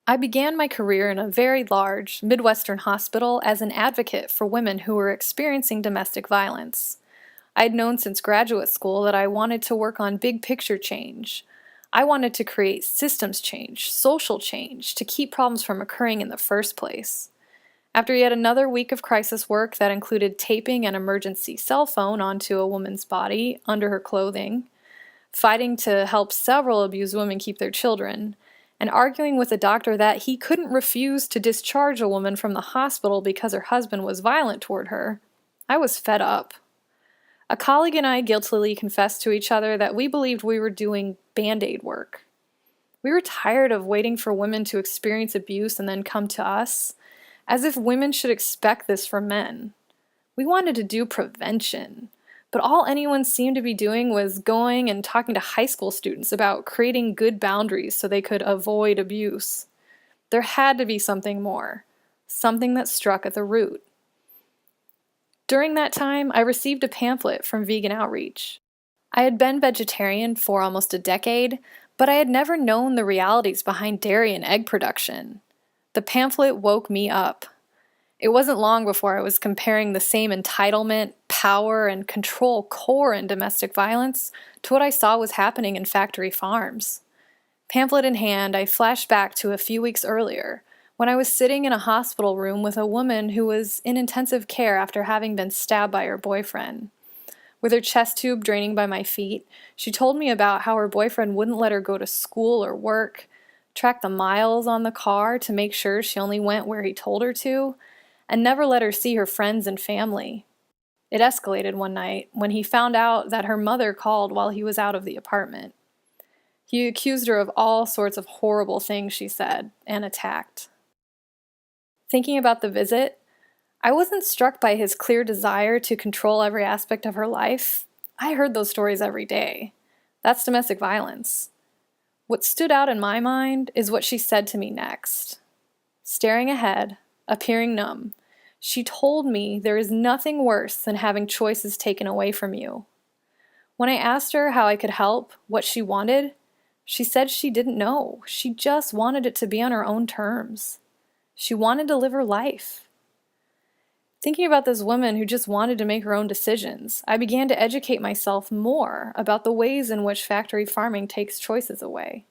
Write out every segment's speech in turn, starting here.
I began my career in a very large Midwestern hospital as an advocate for women who were experiencing domestic violence. I had known since graduate school that I wanted to work on big picture change. I wanted to create systems change, social change, to keep problems from occurring in the first place. After yet another week of crisis work that included taping an emergency cell phone onto a woman's body under her clothing, fighting to help several abused women keep their children, and arguing with a doctor that he couldn't refuse to discharge a woman from the hospital because her husband was violent toward her, I was fed up. A colleague and I guiltily confessed to each other that we believed we were doing Band-Aid work. We were tired of waiting for women to experience abuse and then come to us, as if women should expect this from men. We wanted to do prevention, but all anyone seemed to be doing was going and talking to high school students about creating good boundaries so they could avoid abuse. There had to be something more, something that struck at the root. During that time, I received a pamphlet from Vegan Outreach. I had been vegetarian for almost a decade, but I had never known the realities behind dairy and egg production. The pamphlet woke me up. It wasn't long before I was comparing the same entitlement, power, and control core in domestic violence to what I saw was happening in factory farms. Pamphlet in hand, I flashed back to a few weeks earlier, when I was sitting in a hospital room with a woman who was in intensive care after having been stabbed by her boyfriend. With her chest tube draining by my feet, she told me about how her boyfriend wouldn't let her go to school or work, track the miles on the car to make sure she only went where he told her to, and never let her see her friends and family. It escalated one night when he found out that her mother called while he was out of the apartment. He accused her of all sorts of horrible things, she said, and attacked. Thinking about the visit, I wasn't struck by his clear desire to control every aspect of her life. I heard those stories every day. That's domestic violence. What stood out in my mind is what she said to me next. Staring ahead, appearing numb, she told me there is nothing worse than having choices taken away from you. When I asked her how I could help, what she wanted, she said she didn't know. She just wanted it to be on her own terms. She wanted to live her life. Thinking about this woman who just wanted to make her own decisions, I began to educate myself more about the ways in which factory farming takes choices away.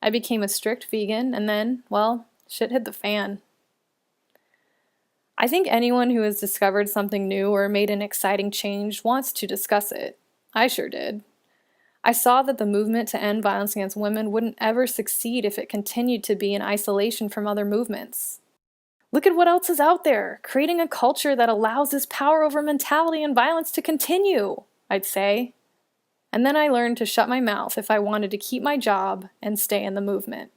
I became a strict vegan, and then, well, shit hit the fan. I think anyone who has discovered something new or made an exciting change wants to discuss it. I sure did. I saw that the movement to end violence against women wouldn't ever succeed if it continued to be in isolation from other movements. Look at what else is out there, creating a culture that allows this power over mentality and violence to continue, I'd say. And then I learned to shut my mouth if I wanted to keep my job and stay in the movement.